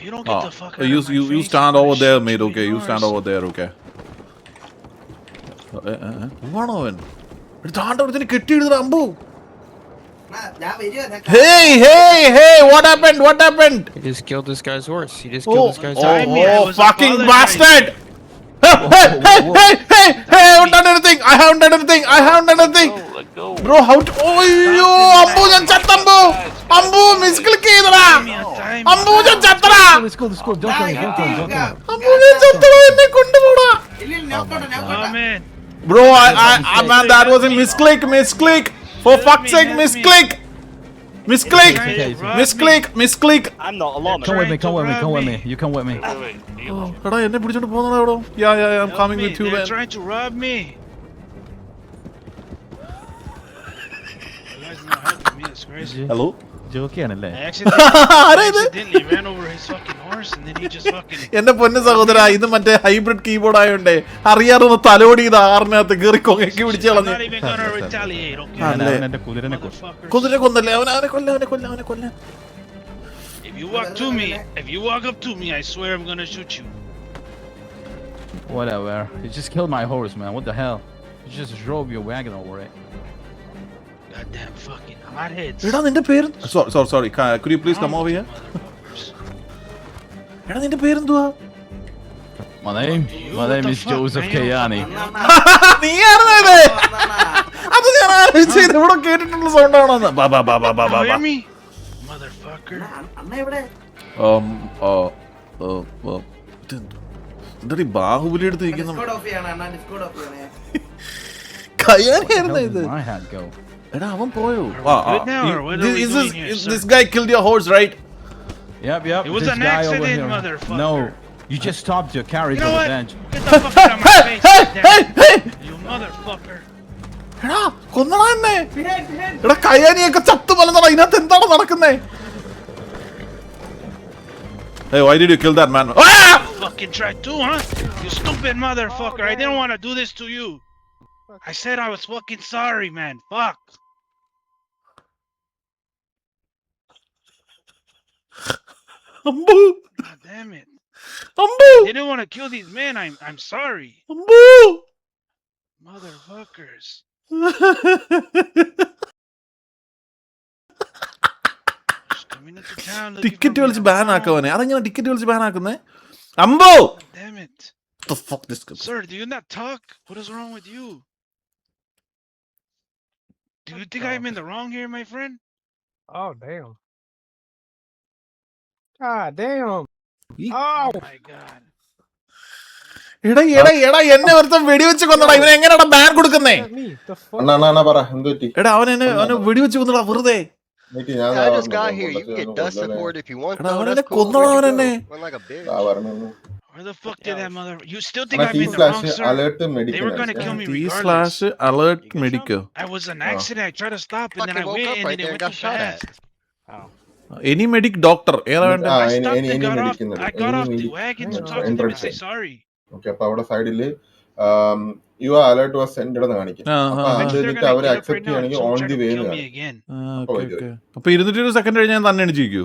If you don't get the fuck out you of my face, stand I'm over gonna there, shoot mate. you Okay, in you stand yours. over there. Okay. Who അവൻ? താണ്ടവരത്തിന് കെട്ടിയിടുന്ന അമ്പു. Hey! What happened? What happened? He just killed this guy's horse. He just killed this guy's horse. Oh, fucking bastard! Hey! I haven't done anything. Let go. Bro, how to... Oh, yo, Ambu, ഞാൻ ചത്തമ്പു. Ambu, misclick ചെയ്തടാ. Ambu, ഞാൻ ചത്തടാ. Let's go. Don't kill him. Ambu, ഞാൻ ചത്തടാ. എന്നെ കൊണ്ടുപോടാ. Come in. Bro, man, that was a misclick. For fuck's sake, misclick. I'm not alarmed. Come with me. You come with me. എടാ എന്നെ പിടിച്ചോണ്ട് പോകുന്നടാ എവിടോ. Yeah, I'm coming with you, They're man. trying to rob me. You guys not helping me. It's crazy. Hello? ജോക്കിയാണല്ലേ? I accidentally ഇത്? ran over his fucking horse and then he just fucking. എന്റെ പൊന്നു സഹോദരാ, ഇത് മറ്റേ hybrid keyboard ആയോണ്ടേ അറിയാറൊന്ന് തലോടി ഇത് ആറിനകത്ത് കേറി കൊങ്ങക്കി പിടിച്ചു I'm കളഞ്ഞു. not even gonna retaliate, okay? അവൻ എന്റെ കുതിരനെ കൊന്നു. Motherfuckers. കുതിരെ കൊന്നല്ലേ അവനെ കൊല്ല. If you walk up to me, I swear I'm gonna shoot you. Whatever. You just killed my horse, man. What the hell? You just drove your wagon over it. Goddamn fucking hotheads. എടാ നിന്റെ പേര് sorry. Could you please come over here? എടാ നിന്റെ പേരെന്തുവാ? My name is Joseph Kayani. നീയാണോ ഇത്? അത് ഞാൻ ആലോചിച്ചത് ഇവിടെ കേട്ടിട്ടുള്ള സൗണ്ട് ആണോന്ന്. You hear me? Motherfucker. എന്താ ബാഹുബലി എടുത്ത് നിൽക്കുന്നു. കയ്യാനായിരുന്നു ഇത്. My hat go. എടാ അവൻ പോയോ? Good now, or what are we doing here, sir? This guy killed your horse, right? Yep. It was This an guy over accident, here. motherfucker. No, you just stopped your carriage You know over what? bench. Get the fuck out of my face, goddamn. You motherfucker. എടാ കൊന്നടാ എന്നെ. എടാ കയ്യാനിയൊക്കെ ചത്തു മലന്നടാ. ഇതിനകത്ത് എന്താണ് നടക്കുന്നേ? Hey, why did you kill that man? Ah! Fucking try to, huh? You stupid motherfucker. I didn't want to do this to you. I said I was fucking sorry, man. Fuck. Ambu. God damn it. Ambu. I didn't want to kill these men. I'm sorry. Ambu. Motherfuckers. Just coming into town looking ticket for me. വിളിച്ച് ban ആക്കവനെ. അതെങ്ങനെ ticket വിളിച്ച് ban ആക്കുന്നേ? Ambu. Damn it. What the fuck this guy? Sir, do you not talk? What is wrong with you? Do you think I'm in the wrong here, my friend? Oh, damn. God damn. Oh my god. എടാ എന്നെ ഒരുത്തൻ വെടിവെച്ച് കൊന്നടാ. ഇവൻ എങ്ങനെയാടാ ban കൊടുക്കുന്നേ? Me, the fuck? അണ്ണാ പറ എന്ത് പറ്റി? എടാ അവനെ വെടിവെച്ച് കൊന്നടാ വെറുതെ. I just got here. You can get dust support if you want. എടാ അവനെ കൊന്നടാ അവനെന്നെ. Where the fuck did that mother? You still think I'm in the wrong, sir? Alert They were gonna kill me regardless. T/alert medico. I was an accident. I tried to stop and then I went and then it went too fast. Any medic doctor ഏതാ വേണ്ട? I stopped and I got off the wagon to talk to them and say sorry. Okay അപ്പൊ അവിടെ സൈഡില് U alert was send എന്ന് കാണിക്കും. അപ്പൊ അത് എന്നിട്ട് അവര് അക്സെപ്റ്റ് ചെയ്യണമെങ്കിൽ ഓൺ ദി വേ എന്ന് കാണിക്കും. അപ്പൊ 220 സെക്കൻഡ് കഴിഞ്ഞാൽ തന്നെ അടിച്ചിരിക്കൂ.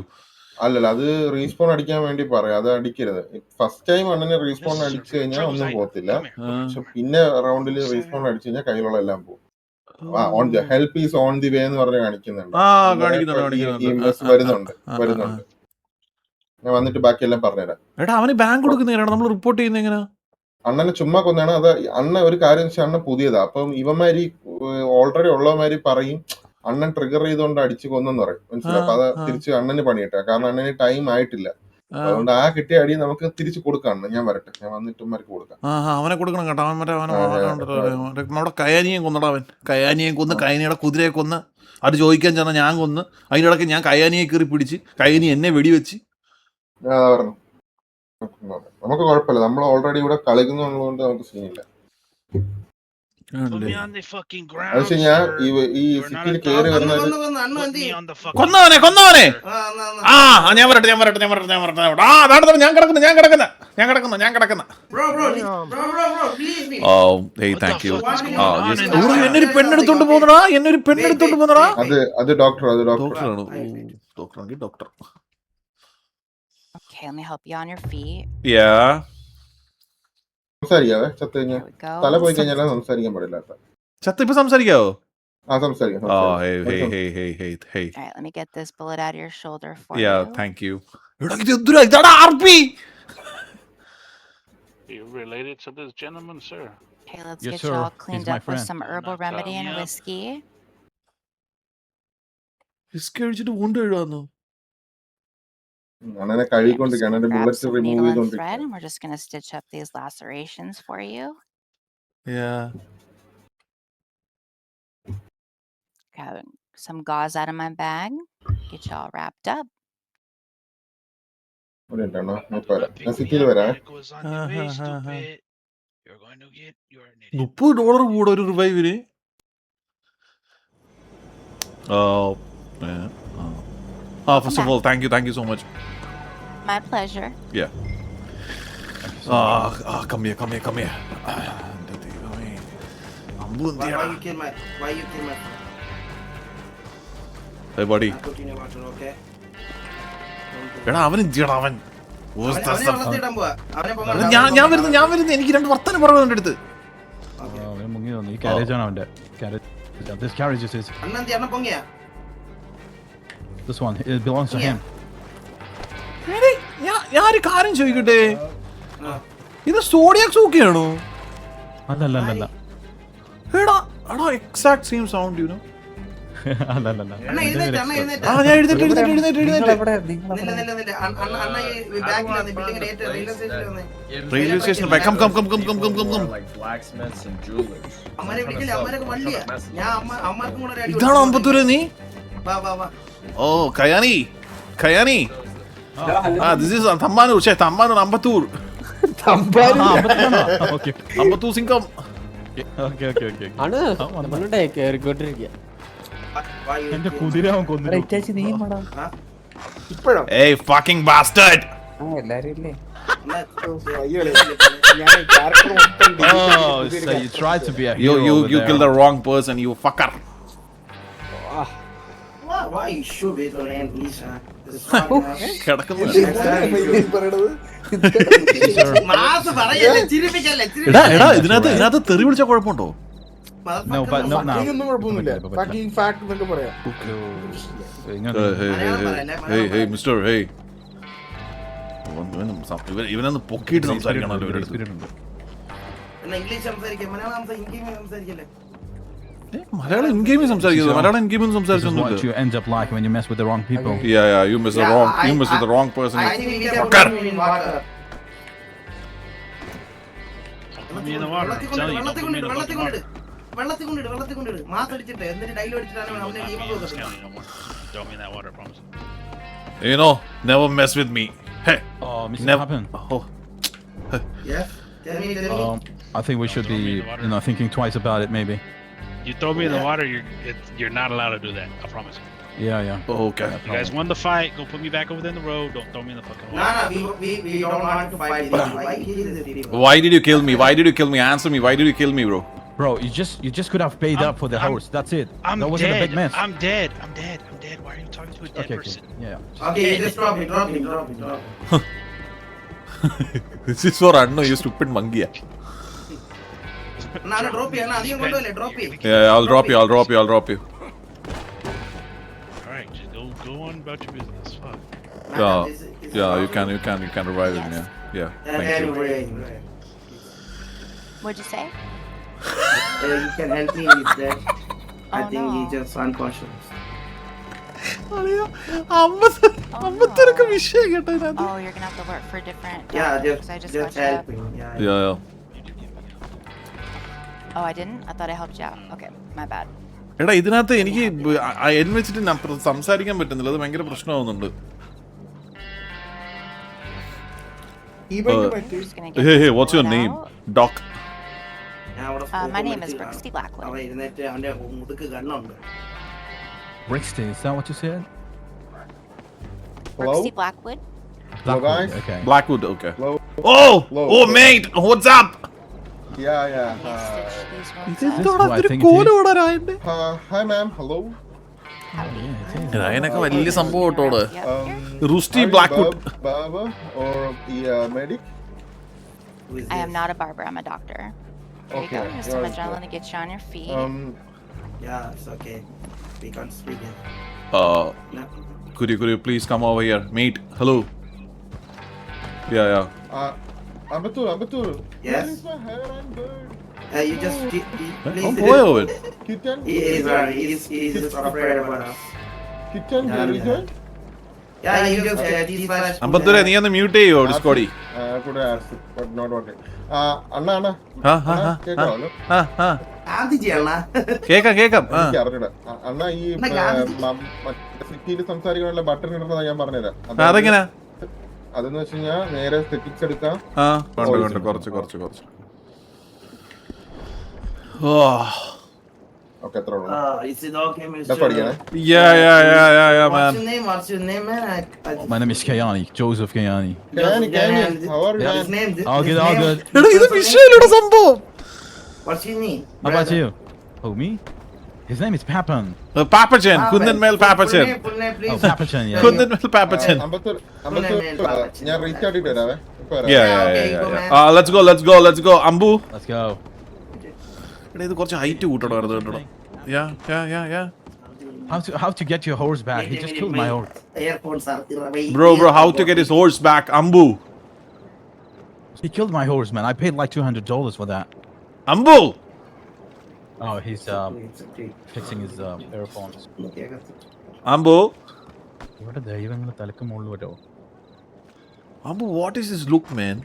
അല്ലല്ല അത് റീസ്പോൺ അടിക്കാൻ വേണ്ടി പറയാം. അത് അടിക്കരുത്. ഫസ്റ്റ് ടൈം അണ്ണന് റീസ്പോൺ അടിച്ചു കഴിഞ്ഞാൽ ഒന്നും പോകത്തില്ല. പക്ഷെ പിന്നെ റൗണ്ടിൽ റീസ്പോൺ അടിച്ചു കഴിഞ്ഞാൽ കയ്യിലുള്ള എല്ലാം പോകും. On the help is on the way എന്ന് പറഞ്ഞ് കാണിക്കുന്നുണ്ട്. വരുന്നുണ്ട്. ഞാൻ വന്നിട്ട് ബാക്കിയെല്ലാം പറഞ്ഞുതരാം. എടാ അവന് ബാങ്ക് കൊടുക്കുന്നതിനാണ് നമ്മൾ റിപ്പോർട്ട് ചെയ്യുന്നത്. എങ്ങനെ അണ്ണനെ ചുമ്മാ കൊന്നാണ്. അത് അണ്ണ ഒരു കാര്യം വെച്ചാൽ അണ്ണൻ പുതിയതാ. അപ്പം ഇവന്മാര് ഓൾറെഡി ഉള്ളവന്മാര് പറയും അണ്ണൻ ട്രിഗർ ചെയ്തോണ്ട് അടിച്ചു കൊന്നെന്ന് പറയും. മനസ്സിലായി? അപ്പൊ അത് തിരിച്ച് അണ്ണന് പണിയിട്ടാ. കാരണം അണ്ണന് ടൈം ആയിട്ടില്ല. അതുകൊണ്ട് ആ കിട്ടിയ അടി നമുക്ക് തിരിച്ചു കൊടുക്കാം. ഞാൻ വരട്ടെ, ഞാൻ വന്നിട്ട് മരക്ക് കൊടുക്കാം. അവനെ കൊടുക്കണം കേട്ടോ. അവൻ നമ്മുടെ കയാനിയെ കൊന്നടാ. അവൻ കയാനിയെ കൊന്ന് കയാനിയുടെ കുതിരയെ കൊന്ന് അത് ചോദിക്കാൻ ചെന്ന ഞാൻ കൊന്ന്. അതിനിടയ്ക്ക് ഞാൻ കയാനിയെ കയറി പിടിച്ച് കയാനി എന്നെ വെടിവെച്ച്. പറഞ്ഞു നമുക്ക് കുഴപ്പമില്ല. നമ്മൾ ഓൾറെഡി ഇവിടെ കളിക്കുന്നുള്ളതുകൊണ്ട് നമുക്ക് സീനില്ല. അത് ഞാൻ ഈ സിറ്റിയിൽ കയറി വരുന്നത് കൊന്നവനെ ഞാൻ വരട്ടെ. ഞാൻ കിടക്കുന്ന എന്നൊരു പെണ്ണെടുത്തോണ്ട് പോകുന്നടാ. അത് ഡോക്ടറാണ്. Doctor Okay, let me help you on your feet. Yeah. സംസാരിക്കാവേ ചത്ത് കഴിഞ്ഞാൽ There we go. തല പോയി കഴിഞ്ഞാൽ സംസാരിക്കാൻ പാടില്ല. ചത്ത ഇപ്പൊ സംസാരിക്കാവോ? സംസാരിക്കാം. Oh, hey. All right, let me get this bullet out of your shoulder for Yeah, you. thank you. ഇതാടാ RP. You related to this gentleman, sir? Okay, let's Yes, get sir. you all He's cleaned my up with friend. some herbal Not remedy and me up. whiskey. Whisky കഴിച്ചിട്ട് വുണ്ട് എഴുതാന്നോ? അണ്ണനെ Okay, I'm just കഴുകിക്കൊണ്ടിരിക്കുകയാണ്. gonna എന്റെ grab bullet some remove needle and thread, ചെയ്തോണ്ടിരിക്കുകയാണ്. and we're just gonna stitch up these lacerations for you. Yeah. Grab some gauze out of my bag. Get you all wrapped up. ഒരു minute അണ്ണാ, ഞാൻ ഇപ്പൊ വരാം. Pick ഞാൻ me സിറ്റിയിൽ up വരാം. when it goes on your way, stupid. You're going to get your idiot. $30 കൂടെ ഒരു റിവൈവിന്. Oh, man. First of all, thank you so much. My pleasure. Yeah. Come here. എന്റെ ദൈവമേ. അമ്പു എന്തിയാ? Why you kill my friend? Hey buddy. I put in your water, okay? എടാ അവൻ എന്തിയാടാ അവൻ? അവനെ വളർത്തിയിടാൻ പോവാ. അവനെ പോകാൻ ഞാൻ വരുന്നു എനിക്ക് രണ്ട് വർത്തമാനം പറയുന്നു എൻ്റെ അടുത്ത്. അവനെ മുങ്ങി തോന്നി. ഈ carriage ആണ് അവന്റെ. Carriage. This carriage is his. Annan പൊങ്ങിയാ? This one. It belongs to him. എടീ, ഞാൻ ഒരു കാര്യം ചോദിക്കട്ടെ, ഇത് സോഡിയാക് സൂക്കിയാണോ? അല്ല. എടാ exact same sound you know. അല്ല. അണ്ണ എഴുന്നേറ്റ്. ഞാൻ എഴുന്നേറ്റ്. നില്ല. അണ്ണ ഈ ബാക്കിലാണ് ബിൽഡിങ്ങിന്റെ ഏറ്റവും റെയിൽവേ സ്റ്റേഷനിൽ വന്നേ. Railway station come. Like blacksmiths and jewelers. അമ്മനെ വിളിക്കില്ല, അമ്മനൊക്കെ വള്ളിയാ. ഞാൻ അമ്മർക്കും കൂടെ ഒരു അടി ഇതാണോ അമ്പത്തൂര് നീ? വാ. ഓ Kayani. This is Thampanoor Ambattur. Okay. Ambattur Singham. Okay. ആണ് നമ്മളുടെ കേറിക്കൊണ്ടിരിക്കുക. Why you എന്റെ kill കുതിര അവൻ കൊന്നു. ഇപ്പോഴോ? Hey fucking bastard. എല്ലാരും ഇല്ലേ? അണ്ണാ, ഞാൻ ക്യാരക്ടർ മൊത്തം Oh, so you tried to be a hero. You over there. killed the wrong person, you fucker. why you shoot it on hand, please, huh? This is fucking ass. കിടക്കുന്നു. Mass പറയല്ലേ, ചിരിപ്പിക്കല്ലേ, എടാ ഇതിനകത്ത് തെറി വിളിച്ച കുഴപ്പമുണ്ടോ? No, but no. ഒന്നും കുഴപ്പമൊന്നുമില്ല. Fucking fact എന്നൊക്കെ പറയാം. Hey mister, hey. ഇവനൊന്ന് പൊക്കിയിട്ട് സംസാരിക്കണല്ലോ ഇവരുടെ. എന്നാ ഇംഗ്ലീഷ് സംസാരിക്കാം, മലയാളം സംസാരിക്കല്ലേ? മലയാളം ഇൻ ഗെയിമിൽ സംസാരിക്കുന്നത്. മലയാളം ഇൻ ഗെയിമിൽ This is സംസാരിച്ചൊന്നുമില്ല. what you end up like when you mess with the wrong people. Yeah, you miss the wrong person. I think we can Fucker. put him in water. Put me in the water. I'm telling you, don't put me in the fucking water. വെള്ളത്തിൽ കൊണ്ടിട്ട് mass അടിച്ചിട്ട് എന്നിട്ട് ഡൈലോ അടിച്ചിട്ടാണ് അവനെ Not leave me in this കൊടുക്കുന്നത്. county no more. Throw me in that water, I promise. You know, never mess with me. Hey, Oh, Mr. never. Pappen. Oh, Yes? Tell me. I think we should be, thinking twice about it, maybe. You throw me in the water, you're not allowed to do that. I promise. Yeah. okay. You guys won the fight. Go put me back over there in the road. Don't throw me in the fucking No, water. we don't want to fight with you. Why kill these people? Why did you kill me? Answer me. Why did you kill me, bro? Bro, you just could have paid up for the I'm- horse. That's it. I'm that wasn't dead. a big mess. I'm dead. Why are you talking to a dead Okay. person? Yeah. Okay, just drop him. This is for Anno, you stupid monkey. നാളെ drop ചെയ്യാൻ അധികം കൊണ്ടുപോയില്ലേ, drop ചെയ്യും. Yeah, I'll drop you. All right, just go on about your business. Fuck. Yeah, you can revive him. Yeah. Thank you. What'd you say? You can help me with that. I Oh, think no. he's just unconscious. അമ്പത്തൊക്കെ വിഷയം കേട്ടോ ഇതിനകത്ത്. Oh, you're gonna have to work for a different Yeah, doctor, 'cause I just got you help up. him. Yeah. Yeah. Oh, I didn't? I thought I helped you out. Okay, my bad. എടാ ഇതിനകത്ത് എനിക്ക് N വെച്ചിട്ട് സംസാരിക്കാൻ പറ്റുന്നില്ല. അത് ഭയങ്കര പ്രശ്നമാവുന്നുണ്ട്. I'm just gonna get Hey, this what's your bullet name? out. Doc. ഞാൻ അവിടെ My name is Brixty Blackwood. അവൻ ഇരുന്നിട്ട് അവന്റെ മുതുക്ക് കണ്ണുണ്ട്. Brixton, is that what you said? Hello? Brixty Blackwood. Hello, guys. Okay. Blackwood, okay. Hello? Oh mate, what's up? Yeah. Let me stitch these wounds up. ഇതെന്താടാ This is what I ഒരു think it Kola is. ഓടാനായിട്ട്. Hi ma'am, hello. Howdy. Yeah, it's അതിനൊക്കെ വലിയ സംഭവം കേട്ടോട്. Yep. റൂസ്റ്റി Are you Blackwood. barber or medic? I am not a barber. I'm a doctor. There you Okay, go. Here's you're some a adrenaline to get you on your feet. Yeah, it's okay. We can't speak it. No. Could you please come over here? Mate, hello. Yeah. Ambatur. Yes? Where is my hair and beard? You just please. Oh, boy, over. Kitten? He is right. He's just afraid about us. Kitten, Yeah, where is yeah. it? Yeah, you just T/. അമ്പത്തൂരെ നീ ഒന്ന് mute ചെയ്യോ ഡിസ്കോഡി? I could ask, but not working. അണ്ണ കേട്ടോ? ഗാന്ധിജി അണ്ണ. കേക്കാം. എനിക്ക് അറിഞ്ഞൂടാ. അണ്ണ ഈ അണ്ണാ, ഗാന്ധിജി. സിറ്റിയിൽ സംസാരിക്കാനുള്ള ബട്ടൺ ഇടുന്നതാ ഞാൻ പറഞ്ഞുതരാം. അതെങ്ങനെ? അതെന്ന് വെച്ച് കഴിഞ്ഞാൽ നേരെ സെറ്റിംഗ്സ് എടുക്കാം. കൊണ്ട് കുറച്ച്. ഓക്കെ, എത്ര ഉള്ളൂ? Is it okay, Mr. ഇതാ പഠിക്കണേ. Yeah, man. What's your name, man? My name is Kayani, Joseph Kayani. Kenny, how are you, His man? name. All good, all good. എടാ ഇത് വിഷയമില്ലടാ സംഭവം. What's your name? How about you? Who, me? His name is Papan. Pappachan, കുന്നൻമേൽ Pappachan. Full name, Oh, please. Papan, yeah. കുന്നൻമേൽ Pappachan. Ambattur ഞാൻ recharge ചെയ്തിട്ട് വരാവേ. ഇപ്പൊ വരാം. Yeah. Let's go. Ambu. Let's go. എടാ ഇത് കുറച്ച് ഹൈറ്റ് കൂട്ടണമായിരുന്നു കേട്ടോ. Yeah. How to get your horse back? He just killed my horse. Earphones are. Bro, how to get his horse back, Ambu? He killed my horse, man. I paid like $200 for that. Ambu! Oh, he's fixing his earphones. Ambu? ഇവിടെ ദൈവങ്ങൾ തലക്ക് മുകളിൽ വരോ? Ambu, what is this look, man?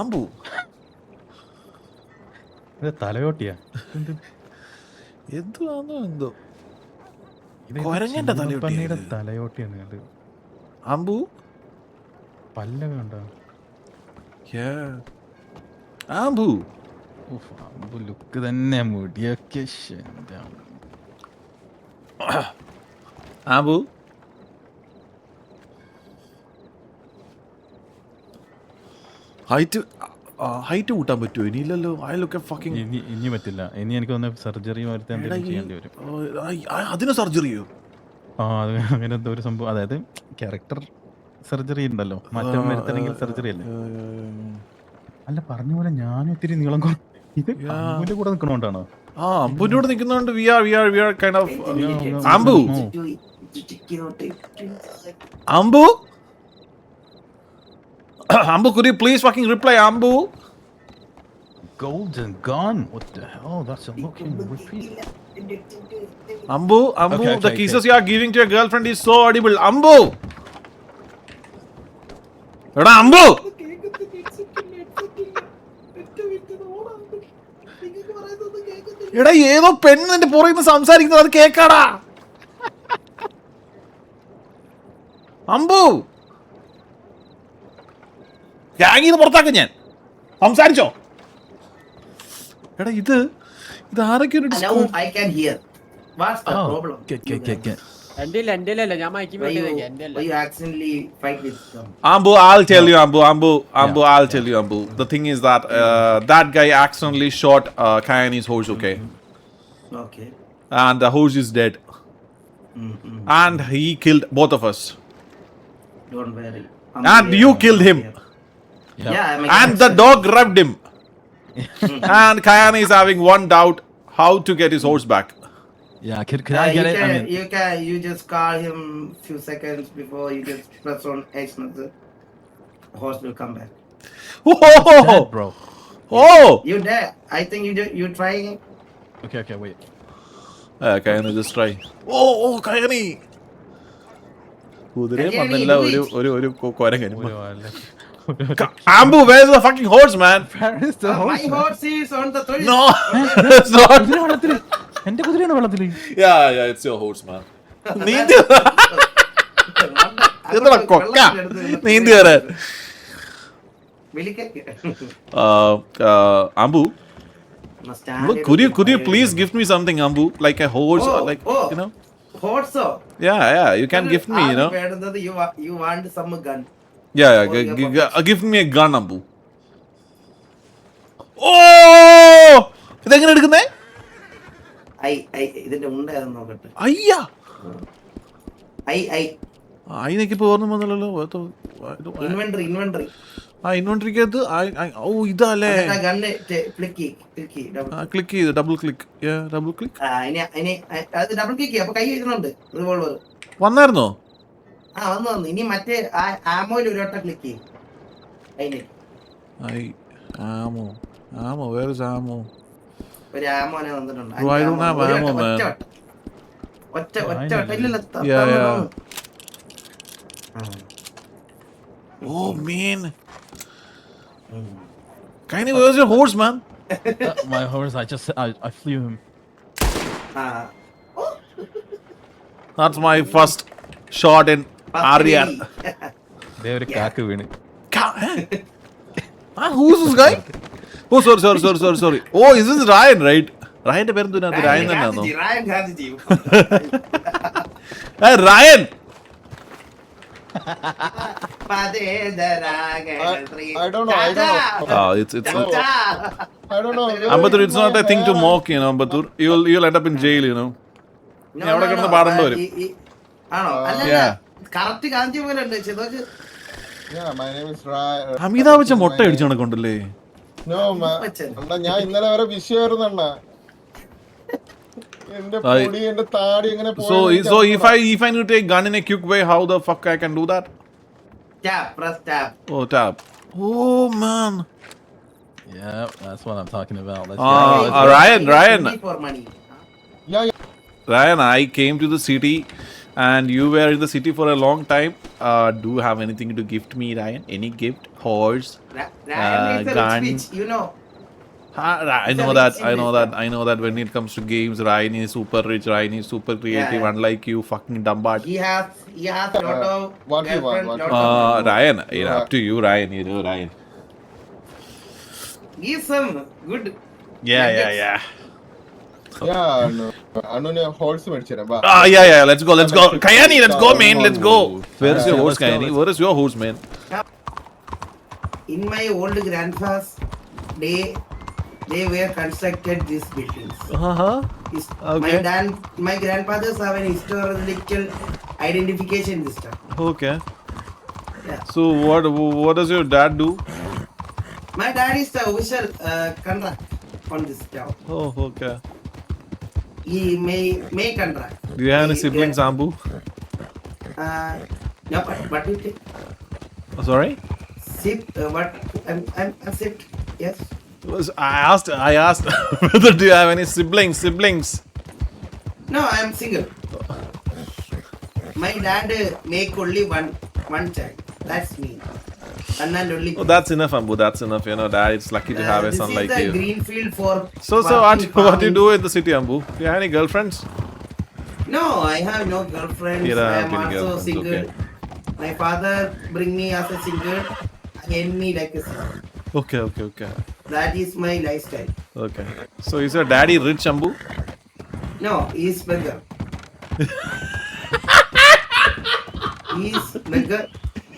Ambu. ഇത് തലയോട്ടിയാ? എന്തോ ഇത് കൊരങ്ങന്റെ തലയോട്ടിയാ പന്നിയുടെ ഇത്. തലയോട്ടിയാണ് ഇത്. Ambu? പല്ലൊക്കെ ഉണ്ടോ? Yeah. Ambu. ലുക്ക് തന്നെ മുടിയൊക്കെ എന്താണ്? Ambu? ഹൈറ്റ് കൂട്ടാൻ പറ്റുമോ? ഇനിയില്ലല്ലോ. I look at fucking. ഇനി പറ്റില്ല. ഇനി എനിക്ക് ഒന്ന് സർജറി വരുത്തി എന്തെങ്കിലും ചെയ്യേണ്ടി വരും. അതിന് സർജറിയോ? അത് അങ്ങനെ എന്തോ ഒരു സംഭവം. അതായത് ക്യാരക്ടർ സർജറി ഉണ്ടല്ലോ, മാറ്റം വരുത്തണമെങ്കിൽ സർജറി അല്ലേ? അല്ല, പറഞ്ഞ പോലെ ഞാനും ഇത്തിരി നീളം ഇത് അമ്പുവിന്റെ കൂടെ നിൽക്കണോണ്ടാണോ? അമ്പുവിന്റെ കൂടെ നിൽക്കുന്നതുകൊണ്ട് we are kind of. Ambu? Ambu, could you please fucking reply, Ambu? Golden gun? What the hell? That's a looking repeat. Ambu, Okay, the kisses you are giving to your girlfriend is so audible. Ambu! Eda, Ambu! എടാ ഏതോ പെണ്ണ് നിന്റെ പുറകിൽ നിന്ന് സംസാരിക്കുന്നത് അത് കേക്കാടാ. അമ്പു ഗ്യാങ്ങിന്ന് പുറത്താക്കും ഞാൻ. സംസാരിച്ചോ? എടാ ഇത് ആരൊക്കെ Now I can hear. What's the problem? Get. എന്റെ അല്ല ഞാൻ മയക്കി Why വേണ്ടിയതല്ലേ എന്റെ അല്ല. you accidentally fight with them? Ambu, I'll tell you, Ambu, I'll tell you, Ambu. The thing is that that guy accidentally shot Kayani's horse, okay? Okay. And the horse is dead. And he killed both of us. Don't worry. And you killed him. Yeah, I'm And the dog rubbed him. And Kayani is having one doubt how to get his horse back. Yeah, can I get it? I mean, you just call him few seconds before you just press on X and the horse will come back. Oh! dead, bro. Oh! You there? I think you trying it. Okay, wait. Kayani, just try. Oh, Kayani! കുതിരയും വന്നില്ല, ഒരു കൊരങ്ങനും. Ambu, where's the fucking horse, man? Where is the My horse is on the tree. No, it's not. വെള്ളത്തില് എന്റെ കുതിരയാണ് വെള്ളത്തില്. Yeah, it's your horse, man. നീന്തി എന്താ കൊക്ക നീന്തി വരാൻ. Ambu, could you please gift me something, Ambu? Like a horse, or like, you know? Horse? Yeah, you can gift me, you know? You want some gun? Yeah, give me a gun, Ambu. Oh! ഇതെങ്ങനെ എടുക്കുന്നേ? ഇതിന്റെ ഉണ്ടായിരുന്നു നോക്കട്ടെ. അയ്യാ, I. അതിനൊക്കെ ഓർമ്മ വന്നല്ലോ. Inventory. ആ ഇൻവെന്ററിക്കകത്ത് ഓ ഇതല്ലേ ഗണ്ണ് ക്ലിക്ക് ക്ലിക്ക് ചെയ്ത് ഡബിൾ ക്ലിക്ക് അത് ഡബിൾ ക്ലിക്ക് അപ്പൊ കൈ വെക്കുന്നുണ്ട് റിവോൾവർ. വന്നായിരുന്നോ? വന്നു. ഇനി മറ്റേ ആമോയിൽ ഒരു വട്ടം ക്ലിക്ക് ചെയ്യും. അതിന് ആമോ വേറെ ആമോ ഒരു ആമോനെ വന്നിട്ടുണ്ട്. I don't have ammo, man. ഒറ്റ വട്ടം ഇല്ലല്ലോ. Oh man. Kaini, where's your horse, man? My horse, I flew him. That's my first shot in RDR. They were കാക്ക് വീണ്. Who's this guy? Oh, sorry. Oh, is this Ryan, right? Ryan's പേര് എന്തുനാ? Ryan തന്നെയാണോ? Hey, Ryan. I don't know. It's I don't know. Ambatur, it's not a thing to mock, you know, Ambatur. You'll end up in jail, you know. No, അവിടെ കിടന്ന് പാടേണ്ടി വരും. ആണോ? അല്ല correct കാഞ്ചി പോലെ ഉണ്ട്. Yeah, my name is Ryan. Amitabh Bachchan മുട്ട അടിച്ചു നടക്കൊണ്ടല്ലേ? No, അണ്ണാ ഞാൻ ഇന്നലെ വരെ വിഷയമായിരുന്നു അണ്ണാ. എന്റെ പൊടി എന്റെ താടി എങ്ങനെ So if I need to take gun in a quick way, how the fuck I can do that? press tab. Oh, tab. Oh man. Yeah, that's what I'm talking about. Ryan. For money. Yeah. Ryan, I came to the city and you were in the city for a long time. Do you have anything to gift me, Ryan? Any gift? Horse? Ryan is a gun? rich bitch, you know. I know that when it comes to games, Ryan is super rich, Ryan is super creative, Yeah. unlike you fucking dumbard. He has a lot of what you want, girlfriend, what lot of- Ryan, up to you, Ryan. You know, Ryan. Give some good Yeah. Yeah, no. അണ്ണനെ holes മേടിച്ചേരാ. വാ. Yeah. Let's go. Kayani, let's go, man. Let's go. Where is your horse, Kayani? Where is your horse, man? In my old grandpa's day, they were constructed these buildings. Okay. My grandfathers have an historical identification system. Okay. Yeah. So what does your dad do? My dad is the official contract on this job. Oh, okay. He may contract. Do you have any siblings, Ambu? No, but you take Sorry? sip. But I'm sipped. Yes. I asked whether do you have any siblings? No, I'm single. My dad make only one child. That's me. And only. Oh, that's enough, Ambu. That's enough. You know, dad, it's lucky to have a son like This is you. a green field for. So what do you do in the city, Ambu? Do you have any girlfriends? No, I have no girlfriends. You don't I have am any also girlfriends, single. okay. My father bring me as a single. End me like a single. Okay. That is my lifestyle. Okay. So is your daddy rich, Ambu? No, he is beggar. He is beggar.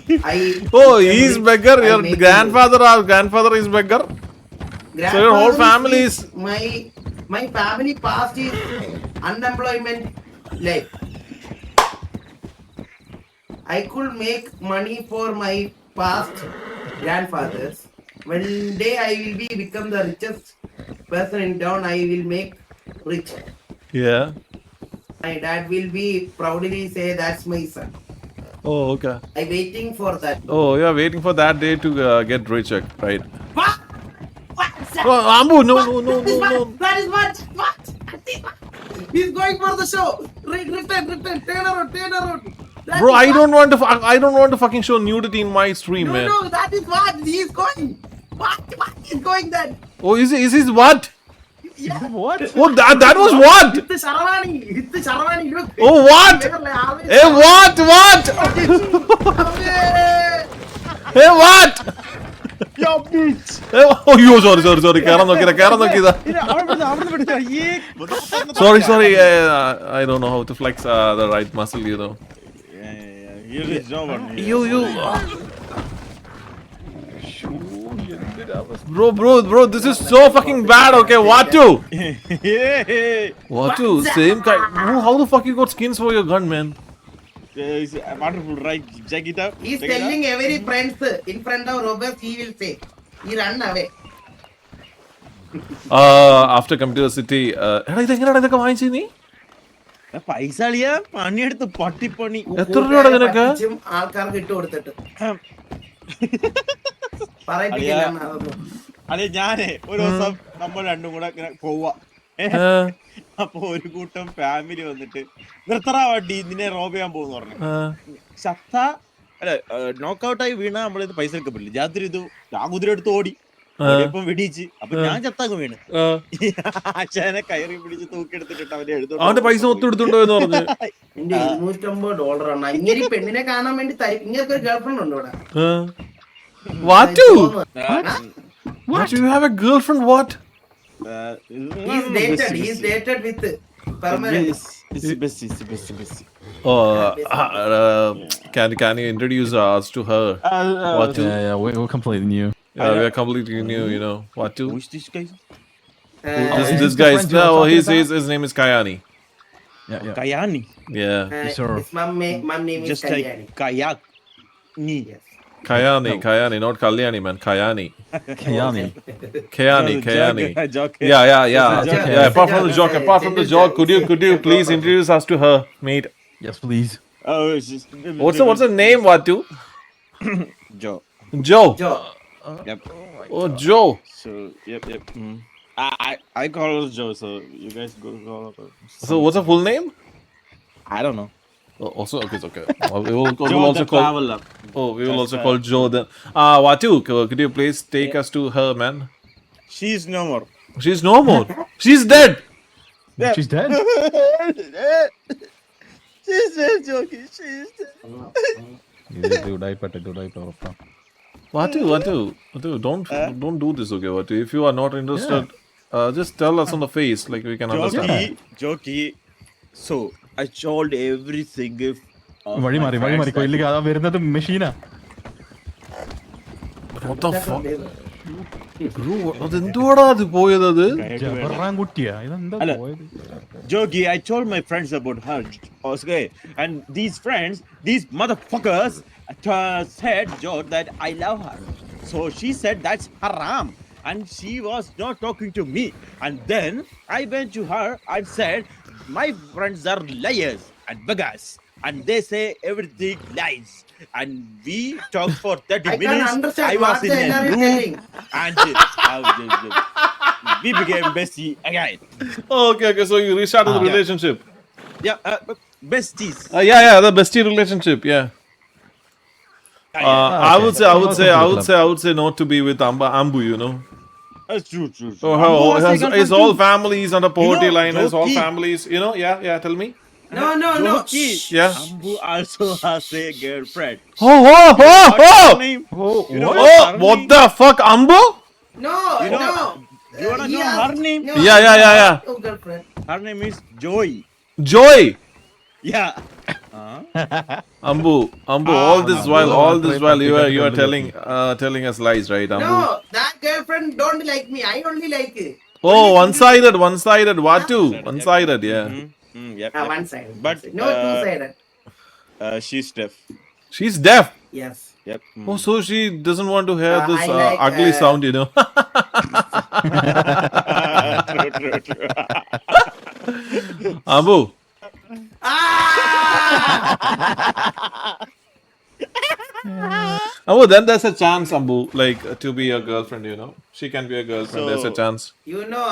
He's beggar. Your grandfather is beggar. So your whole family is. My family past is unemployment life. I could make money for my past grandfathers. One day I will become the richest person in town. I will make rich. Yeah. My dad will be proudly say that's my son. Oh, okay. I'm waiting for that. Oh, you're waiting for that day to get rich, right? What? What? Oh, Ambu, no. That is what? He's going for the show. Return. Turn around. That Bro, is I don't want to fucking show nudity in my stream, man. No, that is what he is going. What is going that? Oh, is this what? Yeah. What? Oh, that was what? Hit the Sharavani, look. Oh, what? Hey, what? Hey, what? Yo, bitch! Oh, yo, sorry. കേറാൻ നോക്കിയതാ. Sorry. I don't know how to flex the right muscle, you know. You just jump on me. You. Bro, this is so fucking bad. Okay, what to? What to? Same kind. Bro, how the fuck you got skins for your gun, man? Wonderful, right? Check it out. He's Check it out. telling every friends in front of Robert, he will say, he run away. After come to the city എടാ ഇതെങ്ങനെയാണ് ഇതൊക്കെ വാങ്ങിച്ചു നീ പൈസ അളിയാ പണിയെടുത്ത് പട്ടിപ്പണി. എത്ര രൂപയുടെ നിനക്ക് പറ്റിച്ചും ആൾക്കാർക്ക് ഇട്ട് കൊടുത്തിട്ട് പറയിപ്പിക്കില്ല അതൊന്നും. അതെ ഞാനേ ഒരു ദിവസം നമ്മൾ രണ്ടും കൂടെ ഇങ്ങനെ പോവാ. അപ്പൊ ഒരു കൂട്ടം ഫാമിലി വന്നിട്ട് നിർത്തറ വണ്ടി നിന്നെ റോബ് ചെയ്യാൻ പോകുന്നു പറഞ്ഞു. ശക്ത അല്ല നോക്കൗട്ടായി വീണ നമ്മളിത് പൈസ എടുക്കാൻ പറ്റില്ല. രാത്രി ഇത് ഞാൻ കുതിര എടുത്ത് ഓടി ഇപ്പം വെടിയിച്ച് അപ്പൊ ഞാൻ ചത്താങ്ങ് വീണ് അച്ഛനെ കയറി പിടിച്ച് തൂക്കിയെടുത്തിട്ട് അവനെ അവന്റെ പൈസ മൊത്തം എടുത്തുണ്ടോ എന്ന് പറഞ്ഞു. എന്റെ $250 ആണ്. ഇങ്ങനെ ഈ പെണ്ണിനെ കാണാൻ വേണ്ടി ഇങ്ങനെ ഒരു ഗേൾഫ്രണ്ട് ഉണ്ട് ഇവിടെ. What? What? You have a girlfriend? What? He's dated with permanent. Oh, can you introduce us to her? What? Yeah, we're completely new. Yeah, we are completely new, you know. What? Who's this guy? This guy is his name is Kayani. Yeah. Kayani. Yeah. Sure. His mom name is Just like Kalyani. kayak. Ni. Yes. Kayani, not Kalyani, man. Kayani. Kayani. Kayani. Joke. Yeah. joke. Yeah. Apart from the joke, could you please introduce us to her, mate? Yes, please. Oh, it's just, What's her name? Watu? Joe. Joe. Joe. Yep. Oh, Joe. So yep. I call her Joe. So you guys go call her. So what's her full name? I don't know. Oh, also, okay, it's okay. We will Joe also the call. traveler. Oh, we will also call Joe then. Watu, could you please take us to her, man? She's no more. She's no more. She's dead. She's dead. She's dead, Jockey. She's dead. Watu, don't do this, okay, Watu. If you are not interested, just tell us on the face, like we can understand. Jockey. So I told everything. വഴി മാറി കൊല്ലിക്ക് അതാ വരുന്നത് മെഷീനാ. What the fuck? Bro, അതെന്തുവാടാ അത് പോയത് അത്? ജബറാൻകുട്ടിയാ ഇതെന്താ അല്ല. പോയത്? Jockey, I told my friends about her. Okay, and these friends, these motherfuckers, said Joe that I love her. So she said that's haram, and she was not talking to me. And then I went to her and said, my friends are liars and beggars, and they say everything lies. And we talked for 30 I can't minutes. understand I was what in the hell a are you room, telling? and we became bestie again. Okay, so you restarted the relationship. Yeah, besties. Yeah, the bestie relationship, yeah. I would say not to be with Ambu, you know. That's true. So how is all families under poverty line? Is all families, you know? Yeah. Tell me. No. Jockey. Yeah. Ambu also has a girlfriend. Oh! Her name? You know Oh! her What name? the fuck, Ambu? No. You wanna know her name? No, Yeah. no girlfriend. Her name is Joy. Joy. Yeah. Ambu. All this while you are telling us lies, right, Ambu? No, that girlfriend don't like me. I only like it. Oh, one-sided. What too? One-sided, yeah. Yep. One side. But, no two-sided. She's deaf. She's deaf. Yes. Yep. Oh, so she doesn't want to hear this I like, ugly sound, you know. True. Ambu. Ambu, then there's a chance, Ambu, like to be a girlfriend, you know. She can be a girlfriend. So- There's a chance. You know,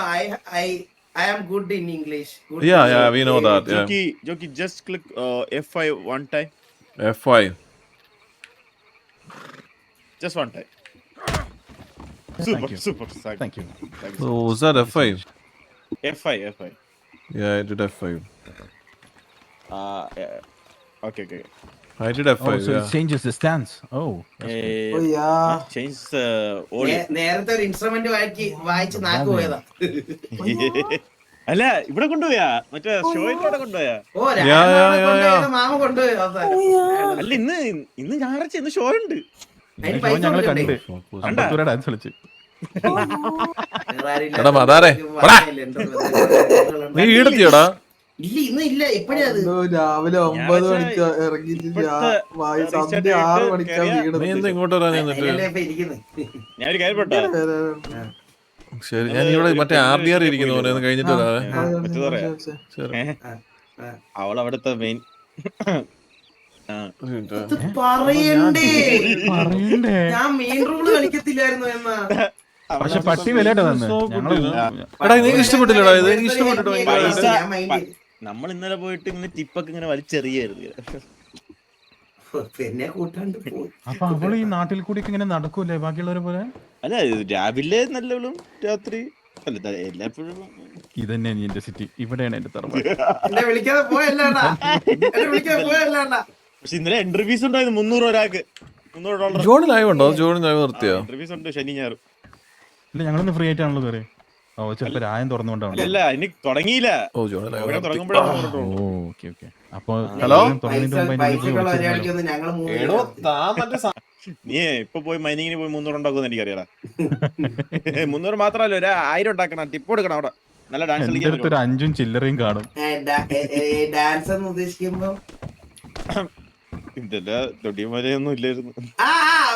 I am good in English. Good Yeah, we know that. Yeah. Jockey, just click F5 one time. F5. Just one time. Thank you. Super. Thank you. So was that F5? F5. Yeah, I did F5. Yeah. Okay. I did F5. Oh, so yeah. it changes the stance. Oh. Change the audio. നേരത്തെ ഒരു instrument വായിച്ച് നാക്ക് പോയതാ. അല്ല ഇവിടെ കൊണ്ടുപോയാ മറ്റേ ഷോയിലൂടെ കൊണ്ടുപോയാ ഓ രാജാവ് mama കൊണ്ടുപോയി അവസാനം. അല്ല ഇന്ന് ഞായറാഴ്ച ഇന്ന് ഷോ ഉണ്ട്. അതിന് പൈസ ഞങ്ങൾ കൊടുക്കണ്ടേ? കണ്ട് അമ്പത്തൂരെ ഡാൻസ് കളിച്ച്. വേറെ ആരും ഇല്ല. എടാ, മതാരെ, വാങ്ങയില്ല, എന്തോ നീ ഈടെത്തിയോടാ? ഇല്ല ഇന്ന് ഇല്ല ഇപ്പഴേ അത് രാവിലെ 9 മണിക്ക് ഇറങ്ങിയിട്ട് സന്ധ്യ 6 മണിക്കാണ് നീ എന്താ വീട് ഇങ്ങോട്ട് വരാൻ നിന്നിട്ട്? അതിനല്ലേ ഇപ്പൊ ഇരിക്കുന്നത്. ഞാനൊരു കാര്യം പെട്ടോ ശരി, ഞാൻ ഇവിടെ മറ്റേ RDR ഇരിക്കുന്നു പോലെ ഒന്ന് കഴിഞ്ഞിട്ട് വരാവേ. ശരി. അവളവിടുത്തെ മെയിൻ ഇത് പറയണ്ടേ പറയണ്ടേ ഞാൻ മെയിൻ റൂള് കളിക്കത്തില്ലായിരുന്നു എന്നാ. പക്ഷെ പട്ടി വിലട്ടോ തന്നെ ഞങ്ങള് എടാ എനിക്ക് ഇഷ്ടപ്പെട്ടില്ലടാ ഇത്, എനിക്ക് ഇഷ്ടപ്പെട്ടിട്ട് പൈസ ഞാൻ mind ചെയ്തു. നമ്മൾ ഇന്നലെ പോയിട്ട് ഇങ്ങനെ ടിപ്പൊക്കെ ഇങ്ങനെ വലിച്ചെറിയായിരുന്നു. പിന്നെ കൂട്ടാണ്ട് പോയി. അപ്പൊ അവള് ഈ നാട്ടിൽ കൂടി ഇങ്ങനെ നടക്കൂലേ ബാക്കിയുള്ളവരെ പോലെ? അല്ല രാവിലെ നല്ലവളും രാത്രി അല്ല എല്ലാപ്പോഴും ഇതന്നെ എന്റെ സിറ്റി, ഇവിടെയാണ് എന്റെ തറവാട്. എന്നെ വിളിക്കാതെ പോയല്ലേണ്ടാ, എന്നെ വിളിക്കാതെ പോയല്ലേണ്ടാ. പക്ഷെ ഇന്നലെ എൻട്രി ഫീസ് ഉണ്ടായിരുന്നു 300 ഒരാൾക്ക്, $300. ജോണി ലൈവ് ഉണ്ടോ? ജോണി ലൈവ് നിർത്തിയോ? എൻട്രി ഫീസ് ഉണ്ട് ശനി ഞായർ. ഇല്ല ഞങ്ങളൊന്ന് ഫ്രീ ആയിട്ടാണല്ലോ കയറി. ഓ ചിലപ്പോ രായം തുറന്നുകൊണ്ടാണ്. അല്ല ഇനി തുടങ്ങിയില്ല, ഓ ജോണി ലൈവ് അവിടെ നിർത്തി. തുടങ്ങുമ്പോഴാണ്. Okay okay. അപ്പൊ ഹലോ? പൈസക്കുള്ള ഒരാളിക്കൊന്നും ഞങ്ങള് എടോ മൂന്ന് താൻ മറ്റേ നീ ഇപ്പൊ പോയി മൈനിങ്ങിന് പോയി 300 ഉണ്ടാക്കുമെന്ന് എനിക്കറിയാം. 300 മാത്രമല്ല, 1000 ഉണ്ടാക്കണം, ടിപ്പ് കൊടുക്കണം അവിടെ. നല്ല ഡാൻസ് എന്റെ അടുത്ത് ഒരു 5 ചില്ലറയും കാണും. ഡാൻസ് എന്ന് ഉദ്ദേശിക്കുമ്പോ ഇതല്ല തൊടിമലയൊന്നും ഇല്ലായിരുന്നു.